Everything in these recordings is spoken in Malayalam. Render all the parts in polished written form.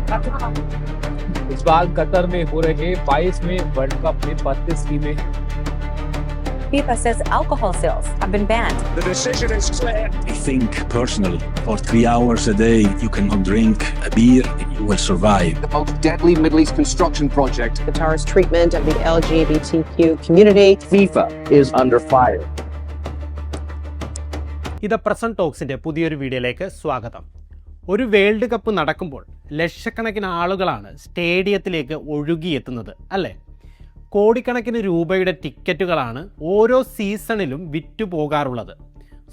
इस बार कतर में हो रहे 22वें वर्ल्ड कप में 32 टीमें FIFA says alcohol sales have been banned. The decision is clear. I think personally, for 3 hours a day, you cannot drink a beer, you will survive. The most deadly Middle East construction project. Qatar's treatment of the LGBTQ community. FIFA is under fire. ഇത് പ്രസന്റ് ടോക്സിൻ്റെ പുതിയൊരു വീഡിയോയിലേക്ക് സ്വാഗതം. ഒരു വേൾഡ് കപ്പ് നടക്കുമ്പോൾ ലക്ഷക്കണക്കിന് ആളുകളാണ് സ്റ്റേഡിയത്തിലേക്ക് ഒഴുകിയെത്തുന്നത് അല്ലേ? കോടിക്കണക്കിന് രൂപയുടെ ടിക്കറ്റുകളാണ് ഓരോ സീസണിലും വിറ്റുപോകാറുള്ളത്.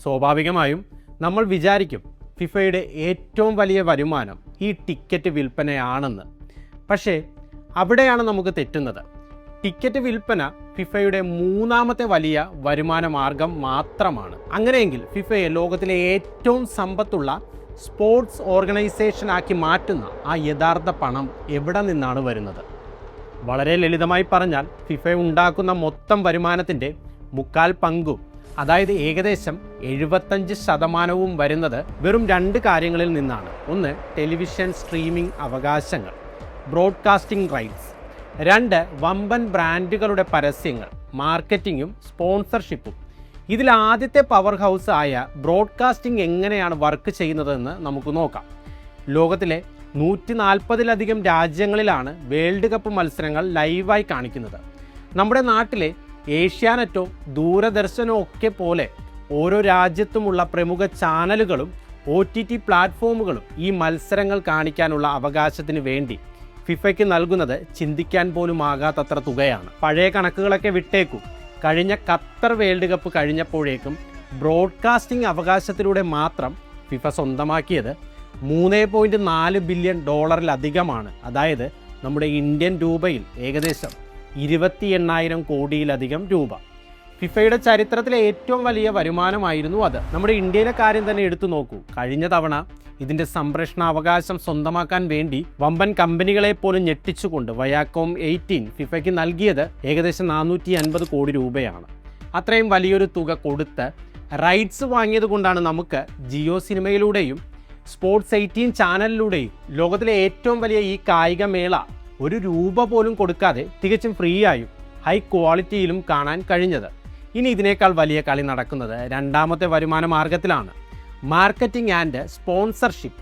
സ്വാഭാവികമായും നമ്മൾ വിചാരിക്കും ഫിഫയുടെ ഏറ്റവും വലിയ വരുമാനം ഈ ടിക്കറ്റ് വിൽപ്പനയാണെന്ന്. പക്ഷേ അവിടെയാണ് നമുക്ക് തെറ്റുന്നത്. ടിക്കറ്റ് വിൽപ്പന ഫിഫയുടെ മൂന്നാമത്തെ വലിയ വരുമാന മാർഗം മാത്രമാണ്. അങ്ങനെയെങ്കിൽ ഫിഫയെ ലോകത്തിലെ ഏറ്റവും സമ്പത്തുള്ള സ്പോർട്സ് ഓർഗനൈസേഷനാക്കി മാറ്റുന്ന ആ യഥാർത്ഥ പണം എവിടെ നിന്നാണ് വരുന്നത്? വളരെ ലളിതമായി പറഞ്ഞാൽ ഫിഫ ഉണ്ടാക്കുന്ന മൊത്തം വരുമാനത്തിൻ്റെ 3/4 പങ്കും, അതായത് ഏകദേശം 75% വരുന്നത് വെറും 2 കാര്യങ്ങളിൽ നിന്നാണ്. ഒന്ന്, ടെലിവിഷൻ സ്ട്രീമിംഗ് അവകാശങ്ങൾ, ബ്രോഡ്കാസ്റ്റിംഗ് റൈറ്റ്സ്. 2, വമ്പൻ ബ്രാൻഡുകളുടെ പരസ്യങ്ങൾ, മാർക്കറ്റിങ്ങും സ്പോൺസർഷിപ്പും. ഇതിൽ ആദ്യത്തെ പവർ ഹൗസ് ആയ ബ്രോഡ്കാസ്റ്റിംഗ് എങ്ങനെയാണ് വർക്ക് ചെയ്യുന്നതെന്ന് നമുക്ക് നോക്കാം. ലോകത്തിലെ 140-ലധികം രാജ്യങ്ങളിലാണ് വേൾഡ് കപ്പ് മത്സരങ്ങൾ ലൈവായി കാണിക്കുന്നത്. നമ്മുടെ നാട്ടിലെ ഏഷ്യാനെറ്റോ ദൂരദർശനോ ഒക്കെ പോലെ ഓരോ രാജ്യത്തുമുള്ള പ്രമുഖ ചാനലുകളും OTT പ്ലാറ്റ്ഫോമുകളും ഈ മത്സരങ്ങൾ കാണിക്കാനുള്ള അവകാശത്തിന് വേണ്ടി ഫിഫയ്ക്ക് നൽകുന്നത് ചിന്തിക്കാൻ പോലും ആകാത്തത്ര തുകയാണ്. പഴയ കണക്കുകളൊക്കെ വിട്ടേക്കും. കഴിഞ്ഞ ഖത്തർ വേൾഡ് കപ്പ് കഴിഞ്ഞപ്പോഴേക്കും ബ്രോഡ്കാസ്റ്റിംഗ് അവകാശത്തിലൂടെ മാത്രം ഫിഫ സ്വന്തമാക്കിയത് $3.4 ബില്യൺ അതായത് നമ്മുടെ ഇന്ത്യൻ രൂപയിൽ ഏകദേശം 28,000 കോടിയിലധികം രൂപ. ഫിഫയുടെ ചരിത്രത്തിലെ ഏറ്റവും വലിയ വരുമാനമായിരുന്നു അത്. നമ്മുടെ ഇന്ത്യയിലെ കാര്യം തന്നെ എടുത്തു നോക്കൂ. കഴിഞ്ഞ തവണ ഇതിൻ്റെ സംപ്രേഷണാവകാശം സ്വന്തമാക്കാൻ വേണ്ടി വമ്പൻ കമ്പനികളെ പോലും ഞെട്ടിച്ചുകൊണ്ട് വയാക്കോം 18 ഫിഫയ്ക്ക് നൽകിയത് ഏകദേശം 450 കോടി രൂപയാണ്. അത്രയും വലിയൊരു തുക കൊടുത്ത് റൈറ്റ്സ് വാങ്ങിയത് കൊണ്ടാണ് നമുക്ക് ജിയോ സിനിമയിലൂടെയും സ്പോർട്സ് 18 ചാനലിലൂടെയും ലോകത്തിലെ ഏറ്റവും വലിയ ഈ കായിക മേള ₹1 പോലും കൊടുക്കാതെ തികച്ചും ഫ്രീ ആയും ഹൈ ക്വാളിറ്റിയിലും കാണാൻ കഴിഞ്ഞത്. ഇനി ഇതിനേക്കാൾ വലിയ കളി നടക്കുന്നത് രണ്ടാമത്തെ വരുമാന മാർഗത്തിലാണ്, marketing and sponsorship.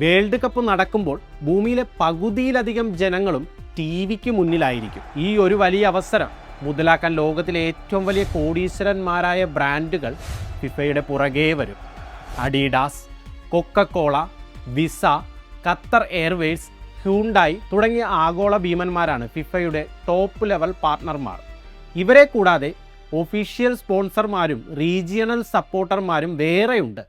World cup നടക്കുമ്പോൾ ഭൂമിയിലെ പകുതിയിലധികം ജനങ്ങളും TV-ക്ക് മുന്നിലായിരിക്കും. ഈ ഒരു വലിയ അവസരം മുതലാക്കാൻ ലോകത്തിലെ ഏറ്റവും വലിയ കോടീശ്വരന്മാരായ ബ്രാൻഡുകൾ ഫിഫയുടെ പുറകെ വരും. Adidas, Coca Cola, Visa, Qatar Airways, Hyundai തുടങ്ങിയ ആഗോള ഭീമന്മാരാണ് ഫിഫയുടെ ടോപ്പ് ലെവൽ പാർട്ട്ണർമാർ. ഇവരെ കൂടാതെ ഒഫീഷ്യൽ സ്പോൺസർമാരും റീജിയണൽ സപ്പോർട്ടർമാരും വേറെയുണ്ട്.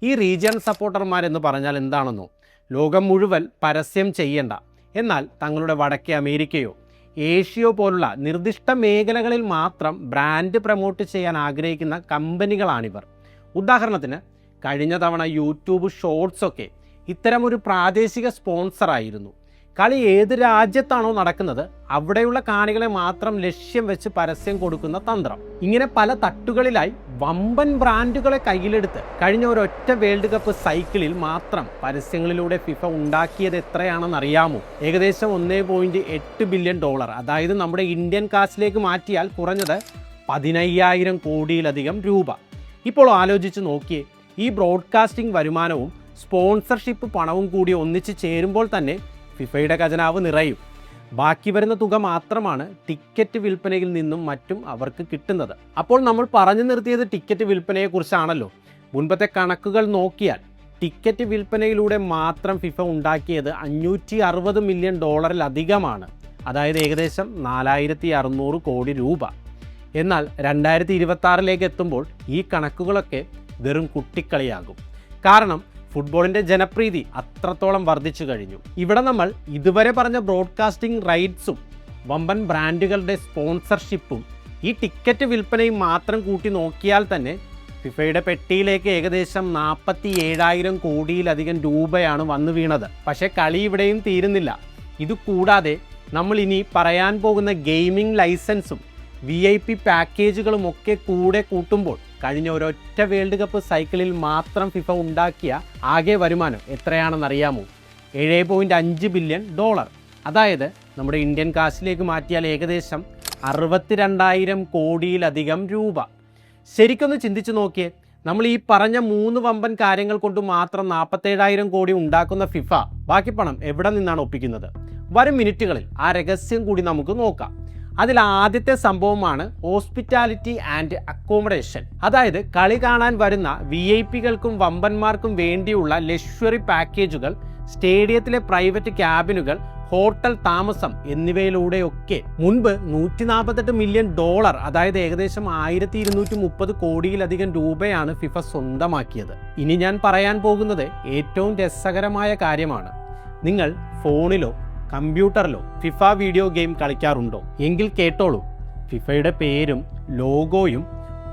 ഈ റീജിയണൽ സപ്പോർട്ടർമാരെന്ന് പറഞ്ഞാൽ എന്താണെന്നോ? ലോകം മുഴുവൻ പരസ്യം ചെയ്യേണ്ട, എന്നാൽ തങ്ങളുടെ വടക്കേ അമേരിക്കയോ ഏഷ്യയോ പോലുള്ള നിർദ്ദിഷ്ട മേഖലകളിൽ മാത്രം ബ്രാൻഡ് പ്രൊമോട്ട് ചെയ്യാൻ ആഗ്രഹിക്കുന്ന കമ്പനികളാണിവർ. ഉദാഹരണത്തിന് കഴിഞ്ഞ തവണ യൂട്യൂബ് ഷോർട്സൊക്കെ ഇത്തരമൊരു പ്രാദേശിക സ്പോൺസറായിരുന്നു. കളി ഏത് രാജ്യത്താണോ നടക്കുന്നത് അവിടെയുള്ള കാണികളെ മാത്രം ലക്ഷ്യം വെച്ച് പരസ്യം കൊടുക്കുന്ന തന്ത്രം. ഇങ്ങനെ പല തട്ടുകളിലായി വമ്പൻ ബ്രാൻഡുകളെ കയ്യിലെടുത്ത് കഴിഞ്ഞ ഒരൊറ്റ വേൾഡ് കപ്പ് സൈക്കിളിൽ മാത്രം പരസ്യങ്ങളിലൂടെ ഫിഫ ഉണ്ടാക്കിയത് എത്രയാണെന്നറിയാമോ? ഏകദേശം $1.8 ബില്യൺ. അതായത് നമ്മുടെ ഇന്ത്യൻ കാശിലേക്ക് മാറ്റിയാൽ കുറഞ്ഞത് 15,000 കോടിയിലധികം രൂപ. ഇപ്പോൾ ആലോചിച്ച് നോക്കിയേ, ഈ ബ്രോഡ്കാസ്റ്റിംഗ് വരുമാനവും സ്പോൺസർഷിപ്പ് പണവും കൂടി ഒന്നിച്ച് ചേരുമ്പോൾ തന്നെ ഫിഫയുടെ ഖജനാവ് നിറയും. ബാക്കി വരുന്ന തുക മാത്രമാണ് ടിക്കറ്റ് വിൽപ്പനയിൽ നിന്നും മറ്റും അവർക്ക് കിട്ടുന്നത്. അപ്പോൾ നമ്മൾ പറഞ്ഞു നിർത്തിയത് ടിക്കറ്റ് വിൽപ്പനയെക്കുറിച്ചാണല്ലോ. മുൻപത്തെ കണക്കുകൾ നോക്കിയാൽ ടിക്കറ്റ് വിൽപ്പനയിലൂടെ മാത്രം ഫിഫ ഉണ്ടാക്കിയത് $560 മില്യൺ അതായത് ഏകദേശം 4,600 കോടി രൂപ. എന്നാൽ 2026 എത്തുമ്പോൾ ഈ കണക്കുകളൊക്കെ വെറും കുട്ടിക്കളിയാകും. കാരണം ഫുട്ബോളിൻ്റെ ജനപ്രീതി അത്രത്തോളം വർദ്ധിച്ചു കഴിഞ്ഞു. ഇവിടെ നമ്മൾ ഇതുവരെ പറഞ്ഞ ബ്രോഡ്കാസ്റ്റിംഗ് റൈറ്റ്സും വമ്പൻ ബ്രാൻഡുകളുടെ സ്പോൺസർഷിപ്പും ഈ ടിക്കറ്റ് വിൽപ്പനയും മാത്രം കൂട്ടി നോക്കിയാൽ തന്നെ ഫിഫയുടെ പെട്ടിയിലേക്ക് ഏകദേശം 47,000 കോടിയിലധികം രൂപയാണ് വന്നു വീണത്. പക്ഷേ കളി ഇവിടെയും തീരുന്നില്ല. ഇതുകൂടാതെ നമ്മൾ ഇനി പറയാൻ പോകുന്ന ഗെയിമിംഗ് ലൈസൻസും VIP പാക്കേജുകളുമൊക്കെ കൂടെ കൂട്ടുമ്പോൾ കഴിഞ്ഞ ഒരൊറ്റ വേൾഡ് കപ്പ് സൈക്കിളിൽ മാത്രം ഫിഫ ഉണ്ടാക്കിയ ആകെ വരുമാനം എത്രയാണെന്നറിയാമോ? $7.5 ബില്യൺ. അതായത് നമ്മുടെ ഇന്ത്യൻ കാശിലേക്ക് മാറ്റിയാൽ ഏകദേശം 62,000 കോടിയിലധികം രൂപ. ശരിക്കൊന്ന് ചിന്തിച്ചു നോക്കിയേ, നമ്മൾ ഈ പറഞ്ഞ 3 വമ്പൻ കാര്യങ്ങൾ കൊണ്ട് മാത്രം 47,000 കോടി ഉണ്ടാക്കുന്ന ഫിഫ ബാക്കി പണം എവിടെ നിന്നാണ് ഒപ്പിക്കുന്നത്? വരും മിനിറ്റുകളിൽ ആ രഹസ്യം കൂടി നമുക്ക് നോക്കാം. അതിൽ ആദ്യത്തെ സംഭവമാണ് ഹോസ്പിറ്റാലിറ്റി ആൻഡ് അക്കോമഡേഷൻ. അതായത് കളി കാണാൻ വരുന്ന VIP-കൾക്കും വമ്പന്മാർക്കും വേണ്ടിയുള്ള ലക്ഷറി പാക്കേജുകൾ, സ്റ്റേഡിയത്തിലെ പ്രൈവറ്റ് ക്യാബിനുകൾ, ഹോട്ടൽ താമസം എന്നിവയിലൂടെയൊക്കെ മുൻപ് $148 മില്യൺ, അതായത് ഏകദേശം 1,230 കോടിയിലധികം രൂപയാണ് ഫിഫ സ്വന്തമാക്കിയത്. ഇനി ഞാൻ പറയാൻ പോകുന്നത് ഏറ്റവും രസകരമായ കാര്യമാണ്. നിങ്ങൾ ഫോണിലോ കമ്പ്യൂട്ടറിലോ ഫിഫ വീഡിയോ ഗെയിം കളിക്കാറുണ്ടോ? എങ്കിൽ കേട്ടോളൂ. ഫിഫയുടെ പേരും ലോഗോയും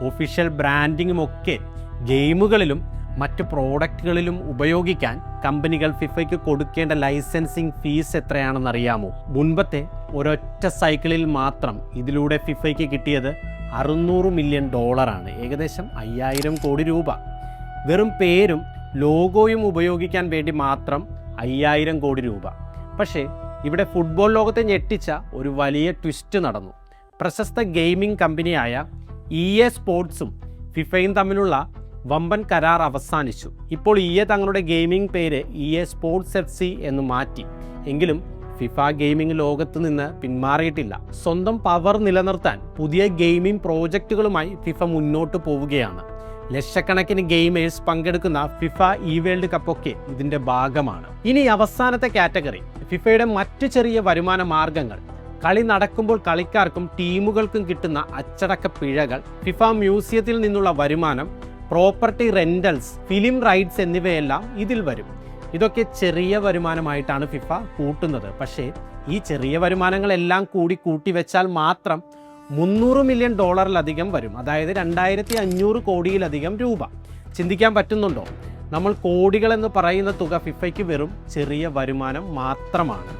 ഒഫീഷ്യൽ ബ്രാൻഡിങ്ങും ഒക്കെ ഗെയിമുകളിലും മറ്റ് പ്രോഡക്റ്റുകളിലും ഉപയോഗിക്കാൻ കമ്പനികൾ ഫിഫയ്ക്ക് കൊടുക്കേണ്ട ലൈസൻസിങ് ഫീസ് എത്രയാണെന്നറിയാമോ? മുൻപത്തെ ഒരൊറ്റ സൈക്കിളിൽ മാത്രം ഇതിലൂടെ ഫിഫയ്ക്ക് കിട്ടിയത് $600 മില്യൺ, ഏകദേശം 5,000 കോടി രൂപ. വെറും പേരും ലോഗോയും ഉപയോഗിക്കാൻ വേണ്ടി മാത്രം 5,000 കോടി രൂപ. പക്ഷേ ഇവിടെ ഫുട്ബോൾ ലോകത്തെ ഞെട്ടിച്ച ഒരു വലിയ ട്വിസ്റ്റ് നടന്നു. പ്രശസ്ത ഗെയിമിംഗ് കമ്പനിയായ EA സ്പോർട്സും ഫിഫയും തമ്മിലുള്ള വമ്പൻ കരാർ അവസാനിച്ചു. ഇപ്പോൾ EA തങ്ങളുടെ ഗെയിമിംഗ് പേര് EA സ്പോർട്സ് FC എന്ന് മാറ്റി. എങ്കിലും ഫിഫ ഗെയിമിംഗ് ലോകത്ത് നിന്ന് പിന്മാറിയിട്ടില്ല. സ്വന്തം പവർ നിലനിർത്താൻ പുതിയ ഗെയിമിംഗ് പ്രോജക്റ്റുകളുമായി ഫിഫ മുന്നോട്ട് പോവുകയാണ്. ലക്ഷക്കണക്കിന് ഗെയിമേഴ്സ് പങ്കെടുക്കുന്ന ഫിഫ വേൾഡ് കപ്പൊക്കെ ഇതിൻ്റെ ഭാഗമാണ്. ഇനി അവസാനത്തെ കാറ്റഗറി ഫിഫയുടെ മറ്റ് ചെറിയ വരുമാന മാർഗങ്ങൾ. കളി നടക്കുമ്പോൾ കളിക്കാർക്കും ടീമുകൾക്കും കിട്ടുന്ന അച്ചടക്ക പിഴകൾ, ഫിഫ മ്യൂസിയത്തിൽ നിന്നുള്ള വരുമാനം, പ്രോപ്പർട്ടി റെൻ്റൽസ്, ഫിലിം റൈറ്റ്സ് എന്നിവയെല്ലാം ഇതിൽ വരും. ഇതൊക്കെ ചെറിയ വരുമാനമായിട്ടാണ് ഫിഫ കൂട്ടുന്നത്. പക്ഷേ ഈ ചെറിയ വരുമാനങ്ങളെല്ലാം കൂട്ടിവെച്ചാൽ മാത്രം $300 മില്യൺ വരും. അതായത് 2,500 കോടിയിലധികം രൂപ. ചിന്തിക്കാൻ പറ്റുന്നുണ്ടോ? നമ്മൾ കോടികളെന്ന് പറയുന്ന തുക ഫിഫയ്ക്ക് വെറും ചെറിയ വരുമാനം മാത്രമാണ്.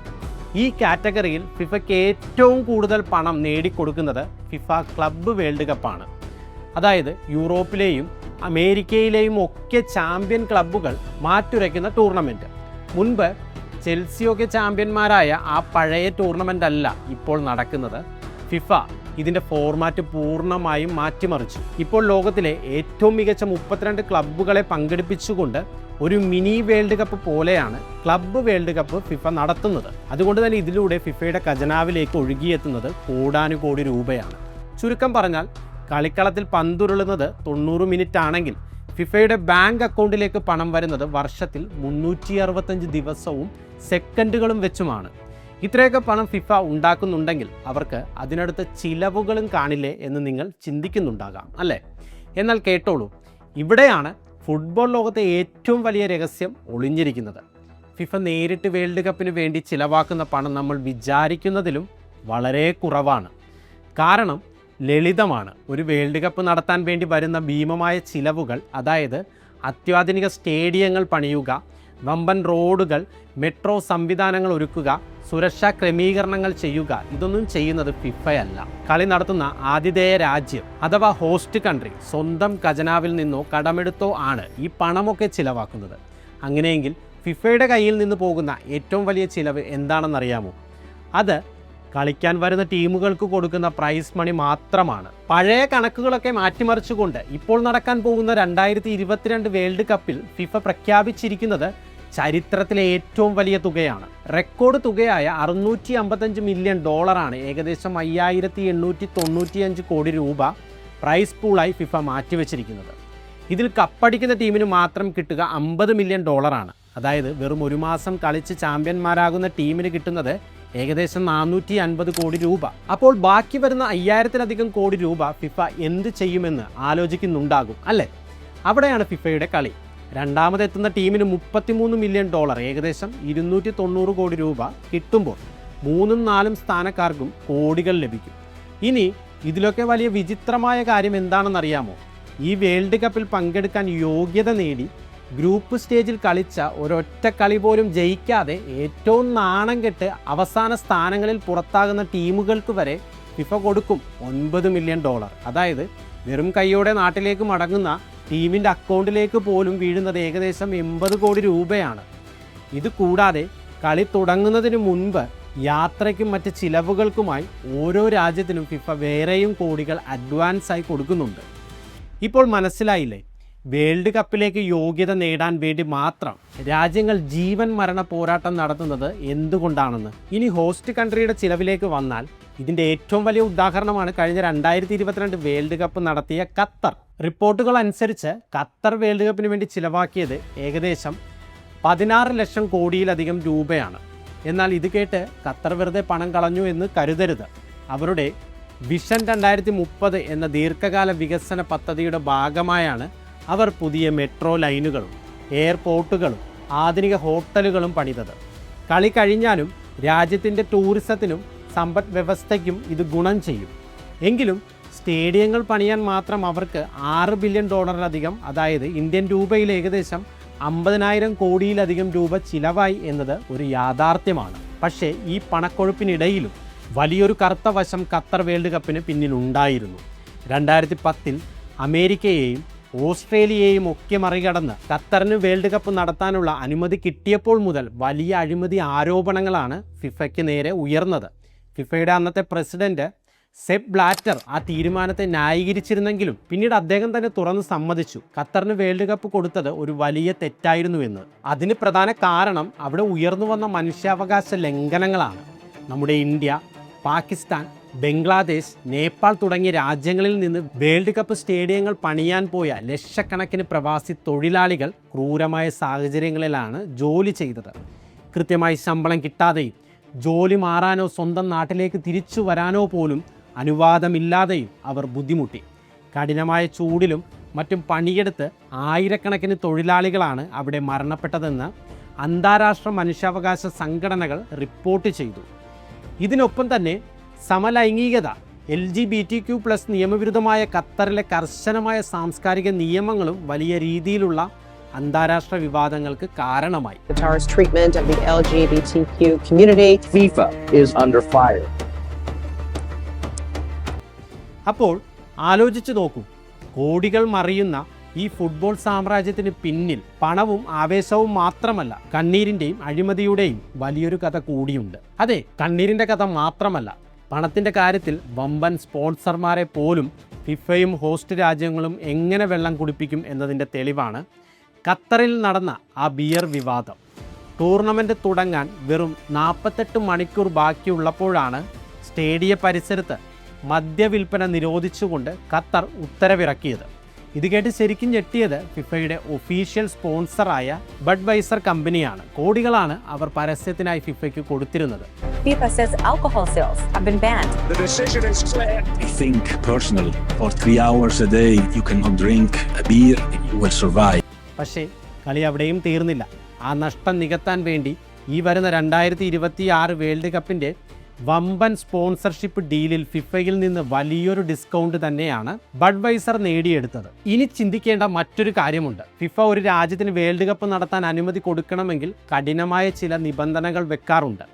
ഈ കാറ്റഗറിയിൽ ഫിഫയ്ക്ക് ഏറ്റവും കൂടുതൽ പണം നേടിക്കൊടുക്കുന്നത് ഫിഫ ക്ലബ്ബ് വേൾഡ് കപ്പാണ്. അതായത് യൂറോപ്പിലെയും അമേരിക്കയിലെയും ഒക്കെ ചാമ്പ്യൻ ക്ലബ്ബുകൾ മാറ്റുരയ്ക്കുന്ന ടൂർണമെൻറ്റ്. മുൻപ് ചെൽസിയൊക്കെ ചാമ്പ്യന്മാരായ ആ പഴയ ടൂർണമെൻ്റ് അല്ല ഇപ്പോൾ നടക്കുന്നത്. ഫിഫ ഇതിൻ്റെ ഫോർമാറ്റ് പൂർണ്ണമായും മാറ്റിമറിച്ചു. ഇപ്പോൾ ലോകത്തിലെ ഏറ്റവും മികച്ച 32 ക്ലബ്ബുകളെ പങ്കെടുപ്പിച്ചുകൊണ്ട് ഒരു മിനി വേൾഡ് കപ്പ് പോലെയാണ് ക്ലബ്ബ് വേൾഡ് കപ്പ് ഫിഫ നടത്തുന്നത്. അതുകൊണ്ട് തന്നെ ഇതിലൂടെ ഫിഫയുടെ ഖജനാവിലേക്ക് ഒഴുകിയെത്തുന്നത് കോടാനുകോടി രൂപയാണ്. ചുരുക്കം പറഞ്ഞാൽ കളിക്കളത്തിൽ പന്തുരുളുന്നത് 90 മിനിറ്റ് ആണെങ്കിൽ ഫിഫയുടെ ബാങ്ക് അക്കൗണ്ടിലേക്ക് പണം വരുന്നത് വർഷത്തിൽ 365 ദിവസവും സെക്കൻഡുകളും വെച്ചുമാണ്. ഇത്രയൊക്കെ പണം ഫിഫ ഉണ്ടാക്കുന്നുണ്ടെങ്കിൽ അവർക്ക് അതിനടുത്ത ചിലവുകളും കാണില്ലേ എന്ന് നിങ്ങൾ ചിന്തിക്കുന്നുണ്ടാകാം, അല്ലേ? എന്നാൽ കേട്ടോളൂ, ഇവിടെയാണ് ഫുട്ബോൾ ലോകത്തെ ഏറ്റവും വലിയ രഹസ്യം ഒളിഞ്ഞിരിക്കുന്നത്. ഫിഫ നേരിട്ട് വേൾഡ് കപ്പിന് വേണ്ടി ചിലവാക്കുന്ന പണം നമ്മൾ വിചാരിക്കുന്നതിലും വളരെ കുറവാണ്. കാരണം ലളിതമാണ്. ഒരു വേൾഡ് കപ്പ് നടത്താൻ വേണ്ടി വരുന്ന ഭീമമായ ചിലവുകൾ, അതായത് അത്യാധുനിക സ്റ്റേഡിയങ്ങൾ പണിയുക, വമ്പൻ റോഡുകൾ, മെട്രോ സംവിധാനങ്ങൾ ഒരുക്കുക, സുരക്ഷാ ക്രമീകരണങ്ങൾ ചെയ്യുക, ഇതൊന്നും ചെയ്യുന്നത് ഫിഫയല്ല. കളി നടത്തുന്ന ആതിഥേയ രാജ്യം അഥവാ ഹോസ്റ്റ് കൺട്രി സ്വന്തം ഖജനാവിൽ നിന്നോ കടമെടുത്തോ ആണ് ഈ പണമൊക്കെ ചിലവാക്കുന്നത്. അങ്ങനെയെങ്കിൽ ഫിഫയുടെ കയ്യിൽ നിന്ന് പോകുന്ന ഏറ്റവും വലിയ ചിലവ് എന്താണെന്നറിയാമോ? അത് കളിക്കാൻ വരുന്ന ടീമുകൾക്ക് കൊടുക്കുന്ന പ്രൈസ് മണി മാത്രമാണ്. പഴയ കണക്കുകളൊക്കെ മാറ്റിമറിച്ചുകൊണ്ട് ഇപ്പോൾ നടക്കാൻ പോകുന്ന 2022 വേൾഡ് കപ്പിൽ ഫിഫ പ്രഖ്യാപിച്ചിരിക്കുന്നത് ചരിത്രത്തിലെ ഏറ്റവും വലിയ തുകയാണ്. റെക്കോർഡ് തുകയായ $655 മില്യൺ, ഏകദേശം 5,895 കോടി രൂപ പ്രൈസ് പൂളായി ഫിഫ മാറ്റിവെച്ചിരിക്കുന്നത്. ഇതിൽ കപ്പടിക്കുന്ന ടീമിന് മാത്രം കിട്ടുക $50 മില്യൺ ആണ്. അതായത് വെറും ഒരു മാസം കളിച്ച് ചാമ്പ്യന്മാരാകുന്ന ടീമിന് കിട്ടുന്നത് ഏകദേശം 450 കോടി രൂപ. അപ്പോൾ ബാക്കി വരുന്ന 5,000-ലധികം കോടി രൂപ ഫിഫ എന്ത് ചെയ്യുമെന്ന് ആലോചിക്കുന്നുണ്ടാകും, അല്ലേ? അവിടെയാണ് ഫിഫയുടെ കളി. രണ്ടാമതെത്തുന്ന ടീമിന് $33 മില്യൺ, ഏകദേശം 290 കോടി രൂപ കിട്ടുമ്പോൾ 3ഉം 4ഉം സ്ഥാനക്കാർക്കും കോടികൾ ലഭിക്കും. ഇനി ഇതിലൊക്കെ വലിയ വിചിത്രമായ കാര്യം എന്താണെന്നറിയാമോ? ഈ വേൾഡ് കപ്പിൽ പങ്കെടുക്കാൻ യോഗ്യത നേടി ഗ്രൂപ്പ് സ്റ്റേജിൽ കളിച്ച ഒരൊറ്റ കളി പോലും ജയിക്കാതെ ഏറ്റവും നാണം കെട്ട് അവസാന സ്ഥാനങ്ങളിൽ പുറത്താകുന്ന ടീമുകൾക്ക് വരെ ഫിഫ കൊടുക്കും $9 മില്യൺ. അതായത് വെറും കൈയോടെ നാട്ടിലേക്ക് മടങ്ങുന്ന ടീമിൻ്റെ അക്കൗണ്ടിലേക്ക് പോലും വീഴുന്നത് ഏകദേശം 80 കോടി രൂപയാണ്. ഇത് കൂടാതെ കളി തുടങ്ങുന്നതിന് മുൻപ് യാത്രയ്ക്കും മറ്റ് ചിലവുകൾക്കുമായി ഓരോ രാജ്യത്തിനും ഫിഫ വേറെയും കോടികൾ അഡ്വാൻസായി കൊടുക്കുന്നുണ്ട്. ഇപ്പോൾ മനസ്സിലായില്ലേ, വേൾഡ് കപ്പിലേക്ക് യോഗ്യത നേടാൻ വേണ്ടി മാത്രം രാജ്യങ്ങൾ ജീവൻ മരണ പോരാട്ടം നടത്തുന്നത് എന്തുകൊണ്ടാണെന്ന്. ഇനി ഹോസ്റ്റ് കൺട്രിയുടെ ചിലവിലേക്ക് വന്നാൽ ഇതിൻ്റെ ഏറ്റവും വലിയ ഉദാഹരണമാണ് കഴിഞ്ഞ 2022 വേൾഡ് കപ്പ് നടത്തിയ ഖത്തർ. റിപ്പോർട്ടുകൾ അനുസരിച്ച് ഖത്തർ വേൾഡ് കപ്പിന് വേണ്ടി ചിലവാക്കിയത് ഏകദേശം 16 ലക്ഷം കോടിയിലധികം രൂപയാണ്. എന്നാൽ ഇത് കേട്ട് ഖത്തർ വെറുതെ പണം കളഞ്ഞു എന്ന് കരുതരുത്. അവരുടെ വിഷൻ 2030 എന്ന ദീർഘകാല വികസന പദ്ധതിയുടെ ഭാഗമായാണ് അവർ പുതിയ മെട്രോ ലൈനുകളും എയർപോർട്ടുകളും ആധുനിക ഹോട്ടലുകളും പണിതത്. കളി കഴിഞ്ഞാലും രാജ്യത്തിൻ്റെ ടൂറിസത്തിനും സമ്പദ് വ്യവസ്ഥയ്ക്കും ഇത് ഗുണം ചെയ്യും. എങ്കിലും സ്റ്റേഡിയങ്ങൾ പണിയാൻ മാത്രം അവർക്ക് $6 ബില്യൺ അതായത് ഇന്ത്യൻ രൂപയിൽ ഏകദേശം 50,000 കോടിയിലധികം രൂപ ചിലവായി എന്നത് ഒരു യാഥാർത്ഥ്യമാണ്. പക്ഷേ ഈ പണക്കൊഴുപ്പിനിടയിലും വലിയൊരു കറുത്ത വശം ഖത്തർ വേൾഡ് കപ്പിന് പിന്നിലുണ്ടായിരുന്നു. 2010 അമേരിക്കയെയും ഓസ്ട്രേലിയയെയും ഒക്കെ മറികടന്ന് ഖത്തറിന് വേൾഡ് കപ്പ് നടത്താനുള്ള അനുമതി കിട്ടിയപ്പോൾ മുതൽ വലിയ അഴിമതി ആരോപണങ്ങളാണ് ഫിഫയ്ക്ക് നേരെ ഉയർന്നത്. ഫിഫയുടെ അന്നത്തെ പ്രസിഡന്റ് സെപ്പ് ബ്ലാറ്റർ ആ തീരുമാനത്തെ ന്യായീകരിച്ചിരുന്നെങ്കിലും പിന്നീട് അദ്ദേഹം തന്നെ തുറന്ന് സമ്മതിച്ചു ഖത്തറിന് വേൾഡ് കപ്പ് കൊടുത്തത് ഒരു വലിയ തെറ്റായിരുന്നുവെന്ന്. അതിന് പ്രധാന കാരണം അവിടെ ഉയർന്നു വന്ന മനുഷ്യാവകാശ ലംഘനങ്ങളാണ്. നമ്മുടെ ഇന്ത്യ, പാകിസ്ഥാൻ, ബംഗ്ലാദേശ്, നേപ്പാൾ തുടങ്ങിയ രാജ്യങ്ങളിൽ നിന്ന് വേൾഡ് കപ്പ് സ്റ്റേഡിയങ്ങൾ പണിയാൻ പോയ ലക്ഷക്കണക്കിന് പ്രവാസി തൊഴിലാളികൾ ക്രൂരമായ സാഹചര്യങ്ങളിലാണ് ജോലി ചെയ്തത്. കൃത്യമായി ശമ്പളം കിട്ടാതെയും ജോലി മാറാനോ സ്വന്തം നാട്ടിലേക്ക് തിരിച്ചു വരാനോ പോലും അനുവാദമില്ലാതെയും അവർ ബുദ്ധിമുട്ടി. കഠിനമായ ചൂടിലും മറ്റും പണിയെടുത്ത് ആയിരക്കണക്കിന് തൊഴിലാളികളാണ് അവിടെ മരണപ്പെട്ടതെന്ന് അന്താരാഷ്ട്ര മനുഷ്യാവകാശ സംഘടനകൾ റിപ്പോർട്ട് ചെയ്തു. ഇതിനൊപ്പം തന്നെ സമലൈംഗികത, LGBTQ+ നിയമവിരുദ്ധമായ ഖത്തറിലെ കർശനമായ സാംസ്കാരിക നിയമങ്ങളും വലിയ രീതിയിലുള്ള അന്താരാഷ്ട്ര വിവാദങ്ങൾക്ക് കാരണമായി. Qatar's treatment of the LGBTQ community. FIFA is under fire. അപ്പോൾ ആലോചിച്ചു നോക്കൂ, കോടികൾ മറിയുന്ന ഈ ഫുട്ബോൾ സാമ്രാജ്യത്തിന് പിന്നിൽ പണവും ആവേശവും മാത്രമല്ല, കണ്ണീരിൻ്റെയും അഴിമതിയുടെയും വലിയൊരു കഥ കൂടിയുണ്ട്. അതെ, കണ്ണീരിൻ്റെ കഥ മാത്രമല്ല, പണത്തിൻ്റെ കാര്യത്തിൽ വമ്പൻ സ്പോൺസർമാരെ പോലും ഫിഫയും ഹോസ്റ്റ് രാജ്യങ്ങളും എങ്ങനെ വെള്ളം കുടിപ്പിക്കും എന്നതിൻ്റെ തെളിവാണ് ഖത്തറിൽ നടന്ന ആ ബിയർ വിവാദം. ടൂർണമെൻറ്റ് തുടങ്ങാൻ വെറും 48 മണിക്കൂർ ബാക്കിയുള്ളപ്പോഴാണ് സ്റ്റേഡിയ പരിസരത്ത് മദ്യവിൽപ്പന നിരോധിച്ചുകൊണ്ട് ഖത്തർ ഉത്തരവിറക്കിയത്. ഇത് കേട്ട് ശരിക്കും ഞെട്ടിയത് ഫിഫയുടെ ഒഫീഷ്യൽ സ്പോൺസറായ ബഡ്വൈസർ കമ്പനിയാണ്. കോടികളാണ് അവർ പരസ്യത്തിനായി ഫിഫയ്ക്ക് കൊടുത്തിരുന്നത്. FIFA says alcohol sales have been banned. The decision is clear. I think personally, for 3 hours a day, you cannot drink a beer, you will survive. പക്ഷേ കളി അവിടെയും തീർന്നില്ല. ആ നഷ്ടം നികത്താൻ വേണ്ടി ഈ വരുന്ന 2026 വേൾഡ് കപ്പിൻ്റെ വമ്പൻ സ്പോൺസർഷിപ്പ് ഡീലിൽ ഫിഫയിൽ നിന്ന് വലിയൊരു ഡിസ്കൗണ്ട് തന്നെയാണ് ബഡ്വൈസർ നേടിയെടുത്തത്. ഇനി ചിന്തിക്കേണ്ട മറ്റൊരു കാര്യമുണ്ട്. ഫിഫ ഒരു രാജ്യത്തിന് വേൾഡ് കപ്പ് നടത്താൻ അനുമതി കൊടുക്കണമെങ്കിൽ കഠിനമായ ചില നിബന്ധനകൾ വെക്കാറുണ്ട്.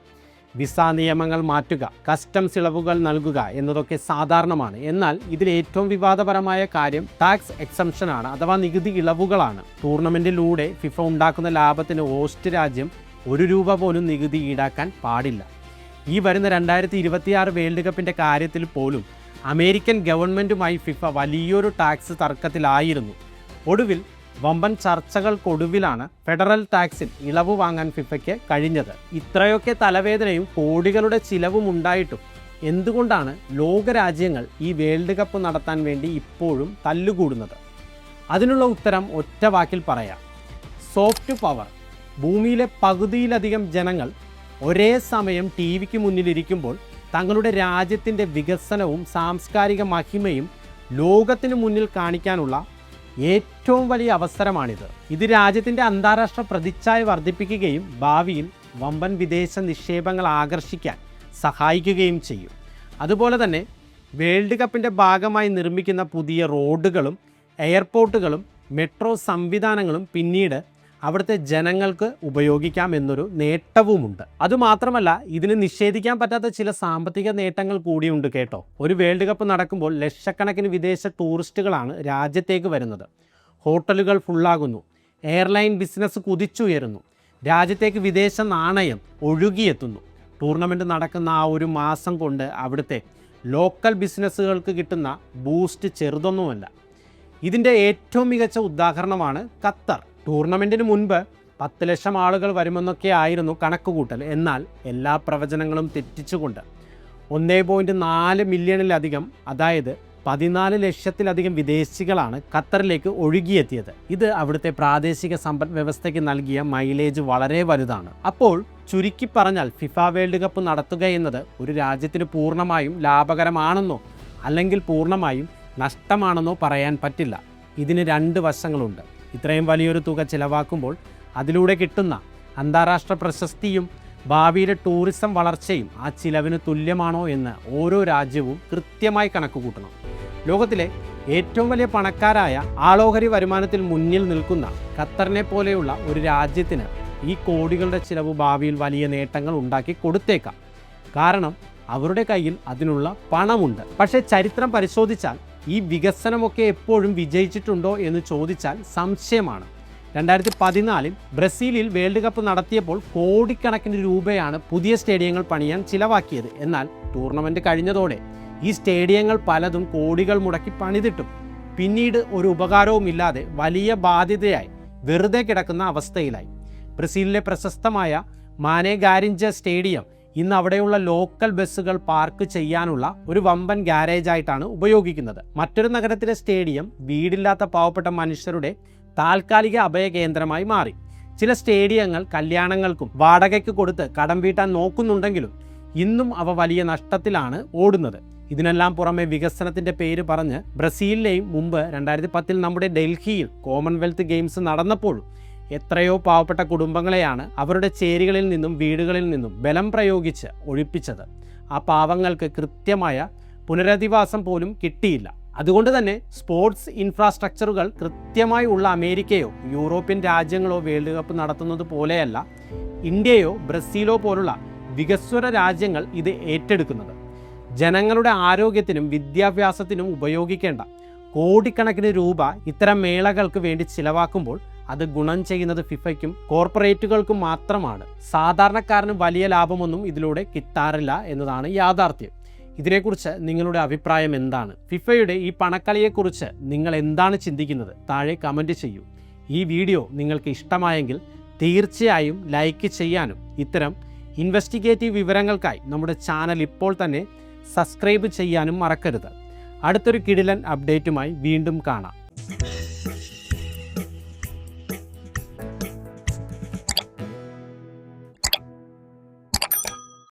വിസ നിയമങ്ങൾ മാറ്റുക, കസ്റ്റംസ് ഇളവുകൾ നൽകുക എന്നതൊക്കെ സാധാരണമാണ്. എന്നാൽ ഇതിൽ ഏറ്റവും വിവാദപരമായ കാര്യം ടാക്സ് എക്സംഷനാണ്, അഥവാ നികുതി ഇളവുകളാണ്. ടൂർണമെൻറ്റിലൂടെ ഫിഫ ഉണ്ടാക്കുന്ന ലാഭത്തിന് ഹോസ്റ്റ് രാജ്യം ₹1 പോലും നികുതി ഈടാക്കാൻ പാടില്ല. ഈ വരുന്ന 2026 വേൾഡ് കപ്പിൻ്റെ കാര്യത്തിൽ പോലും അമേരിക്കൻ ഗവൺമെൻറ്റുമായി ഫിഫ വലിയൊരു ടാക്സ് തർക്കത്തിലായിരുന്നു. ഒടുവിൽ വമ്പൻ ചർച്ചകൾക്കൊടുവിലാണ് ഫെഡറൽ ടാക്സിൽ ഇളവ് വാങ്ങാൻ ഫിഫയ്ക്ക് കഴിഞ്ഞത്. ഇത്രയൊക്കെ തലവേദനയും കോടികളുടെ ചിലവും ഉണ്ടായിട്ടും എന്തുകൊണ്ടാണ് ലോകരാജ്യങ്ങൾ ഈ വേൾഡ് കപ്പ് നടത്താൻ വേണ്ടി ഇപ്പോഴും തല്ലുകൂടുന്നത്? അതിനുള്ള ഉത്തരം ഒറ്റ വാക്കിൽ പറയാം: സോഫ്റ്റ് പവർ. ഭൂമിയിലെ പകുതിയിലധികം ജനങ്ങൾ ഒരേ സമയം TV-ക്ക് മുന്നിലിരിക്കുമ്പോൾ തങ്ങളുടെ രാജ്യത്തിൻ്റെ വികസനവും സാംസ്കാരിക മഹിമയും ലോകത്തിന് മുന്നിൽ കാണിക്കാനുള്ള ഏറ്റവും വലിയ അവസരമാണിത്. ഇത് രാജ്യത്തിൻ്റെ അന്താരാഷ്ട്ര പ്രതിച്ഛായ വർദ്ധിപ്പിക്കുകയും ഭാവിയിൽ വമ്പൻ വിദേശ നിക്ഷേപങ്ങൾ ആകർഷിക്കാൻ സഹായിക്കുകയും ചെയ്യും. അതുപോലെ തന്നെ വേൾഡ് കപ്പിൻ്റെ ഭാഗമായി നിർമ്മിക്കുന്ന പുതിയ റോഡുകളും എയർപോർട്ടുകളും മെട്രോ സംവിധാനങ്ങളും പിന്നീട് അവിടുത്തെ ജനങ്ങൾക്ക് ഉപയോഗിക്കാം എന്നൊരു നേട്ടവുമുണ്ട്. അതുമാത്രമല്ല, ഇതിന് നിഷേധിക്കാൻ പറ്റാത്ത ചില സാമ്പത്തിക നേട്ടങ്ങൾ കൂടിയുണ്ട് കേട്ടോ. ഒരു വേൾഡ് കപ്പ് നടക്കുമ്പോൾ ലക്ഷക്കണക്കിന് വിദേശ ടൂറിസ്റ്റുകളാണ് രാജ്യത്തേക്ക് വരുന്നത്. ഹോട്ടലുകൾ ഫുള്ളാകുന്നു, എയർലൈൻ ബിസിനസ് കുതിച്ചുയരുന്നു, രാജ്യത്തേക്ക് വിദേശ നാണയം ഒഴുകിയെത്തുന്നു. ടൂർണമെൻറ്റ് നടക്കുന്ന ആ ഒരു മാസം കൊണ്ട് അവിടുത്തെ ലോക്കൽ ബിസിനസ്സുകൾക്ക് കിട്ടുന്ന ബൂസ്റ്റ് ചെറുതൊന്നുമല്ല. ഇതിൻ്റെ ഏറ്റവും മികച്ച ഉദാഹരണമാണ് ഖത്തർ. ടൂർണമെൻറ്റിന് മുൻപ് 10 ലക്ഷം ആളുകൾ വരുമെന്നൊക്കെ ആയിരുന്നു കണക്കുകൂട്ടൽ. എന്നാൽ എല്ലാ പ്രവചനങ്ങളും തെറ്റിച്ചുകൊണ്ട് 1.4 മില്യണിലധികം, അതായത് 14 ലക്ഷത്തിലധികം വിദേശികളാണ് ഖത്തറിലേക്ക് ഒഴുകിയെത്തിയത്. ഇത് അവിടുത്തെ പ്രാദേശിക സമ്പദ് വ്യവസ്ഥയ്ക്ക് നൽകിയ മൈലേജ് വളരെ വലുതാണ്. അപ്പോൾ ചുരുക്കി പറഞ്ഞാൽ ഫിഫ വേൾഡ് കപ്പ് നടത്തുക എന്നത് ഒരു രാജ്യത്തിന് പൂർണ്ണമായും ലാഭകരമാണെന്നോ അല്ലെങ്കിൽ പൂർണ്ണമായും നഷ്ടമാണെന്നോ പറയാൻ പറ്റില്ല. ഇതിന് 2 വശങ്ങളുണ്ട്. ഇത്രയും വലിയൊരു തുക ചിലവാക്കുമ്പോൾ അതിലൂടെ കിട്ടുന്ന അന്താരാഷ്ട്ര പ്രശസ്തിയും ഭാവിയിലെ ടൂറിസം വളർച്ചയും ആ ചിലവിന് തുല്യമാണോ എന്ന് ഓരോ രാജ്യവും കൃത്യമായി കണക്കുകൂട്ടണം. ലോകത്തിലെ ഏറ്റവും വലിയ പണക്കാരായ ആളോഹരി വരുമാനത്തിൽ മുന്നിൽ നിൽക്കുന്ന ഖത്തറിനെ പോലെയുള്ള ഒരു രാജ്യത്തിന് ഈ കോടികളുടെ ചിലവ് ഭാവിയിൽ വലിയ നേട്ടങ്ങൾ ഉണ്ടാക്കി കൊടുത്തേക്കാം. കാരണം അവരുടെ കയ്യിൽ അതിനുള്ള പണമുണ്ട്. പക്ഷേ ചരിത്രം പരിശോധിച്ചാൽ ഈ വികസനമൊക്കെ എപ്പോഴും വിജയിച്ചിട്ടുണ്ടോ എന്ന് ചോദിച്ചാൽ സംശയമാണ്. 2014 ബ്രസീലിൽ വേൾഡ് കപ്പ് നടത്തിയപ്പോൾ കോടിക്കണക്കിന് രൂപയാണ് പുതിയ സ്റ്റേഡിയങ്ങൾ പണിയാൻ ചിലവാക്കിയത്. എന്നാൽ ടൂർണമെൻറ്റ് കഴിഞ്ഞതോടെ ഈ സ്റ്റേഡിയങ്ങൾ പലതും കോടികൾ മുടക്കി പണിതിട്ടും പിന്നീട് ഒരു ഉപകാരവുമില്ലാതെ വലിയ ബാധ്യതയായി വെറുതെ കിടക്കുന്ന അവസ്ഥയിലായി. ബ്രസീലിലെ പ്രശസ്തമായ മാനെ ഗാരിഞ്ച സ്റ്റേഡിയം ഇന്ന് അവിടെയുള്ള ലോക്കൽ ബസ്സുകൾ പാർക്ക് ചെയ്യാനുള്ള ഒരു വമ്പൻ ഗാരേജായിട്ടാണ് ഉപയോഗിക്കുന്നത്. മറ്റൊരു നഗരത്തിലെ സ്റ്റേഡിയം വീടില്ലാത്ത പാവപ്പെട്ട മനുഷ്യരുടെ താൽക്കാലിക അഭയ കേന്ദ്രമായി മാറി. ചില സ്റ്റേഡിയങ്ങൾ കല്യാണങ്ങൾക്കും വാടകയ്ക്ക് കൊടുത്ത് കടം വീട്ടാൻ നോക്കുന്നുണ്ടെങ്കിലും ഇന്നും അവ വലിയ നഷ്ടത്തിലാണ് ഓടുന്നത്. ഇതിനെല്ലാം പുറമെ വികസനത്തിൻ്റെ പേര് പറഞ്ഞ് ബ്രസീലിലെയും മുമ്പ് 2010 നമ്മുടെ ഡൽഹിയിൽ കോമൺവെൽത്ത് ഗെയിംസ് നടന്നപ്പോഴും എത്രയോ പാവപ്പെട്ട കുടുംബങ്ങളെയാണ് അവരുടെ ചേരികളിൽ നിന്നും വീടുകളിൽ നിന്നും ബലം പ്രയോഗിച്ച് ഒഴിപ്പിച്ചത്. ആ പാവങ്ങൾക്ക് കൃത്യമായ പുനരധിവാസം പോലും കിട്ടിയില്ല. അതുകൊണ്ട് തന്നെ സ്പോർട്സ് ഇൻഫ്രാസ്ട്രക്ചറുകൾ കൃത്യമായി ഉള്ള അമേരിക്കയോ യൂറോപ്യൻ രാജ്യങ്ങളോ വേൾഡ് കപ്പ് നടത്തുന്നത് പോലെയല്ല ഇന്ത്യയോ ബ്രസീലോ പോലുള്ള വികസ്വര രാജ്യങ്ങൾ ഇത് ഏറ്റെടുക്കുന്നത്. ജനങ്ങളുടെ ആരോഗ്യത്തിനും വിദ്യാഭ്യാസത്തിനും ഉപയോഗിക്കേണ്ട കോടിക്കണക്കിന് രൂപ ഇത്തരം മേളകൾക്ക് വേണ്ടി ചിലവാക്കുമ്പോൾ അത് ഗുണം ചെയ്യുന്നത് ഫിഫയ്ക്കും കോർപ്പറേറ്റുകൾക്കും മാത്രമാണ്. സാധാരണക്കാരന് വലിയ ലാഭമൊന്നും ഇതിലൂടെ കിട്ടാറില്ല എന്നതാണ് യാഥാർത്ഥ്യം. ഇതിനെക്കുറിച്ച് നിങ്ങളുടെ അഭിപ്രായം എന്താണ്? ഫിഫയുടെ ഈ പണക്കളിയെക്കുറിച്ച് നിങ്ങൾ എന്താണ് ചിന്തിക്കുന്നത്? താഴെ കമൻറ്റ് ചെയ്യൂ. ഈ വീഡിയോ നിങ്ങൾക്ക് ഇഷ്ടമായെങ്കിൽ തീർച്ചയായും ലൈക്ക് ചെയ്യാനും ഇത്തരം ഇൻവെസ്റ്റിഗേറ്റീവ് വിവരങ്ങൾക്കായി നമ്മുടെ ചാനൽ ഇപ്പോൾ തന്നെ സബ്സ്ക്രൈബ് ചെയ്യാനും മറക്കരുത്. അടുത്തൊരു കിടിലൻ അപ്ഡേറ്റുമായി വീണ്ടും കാണാം.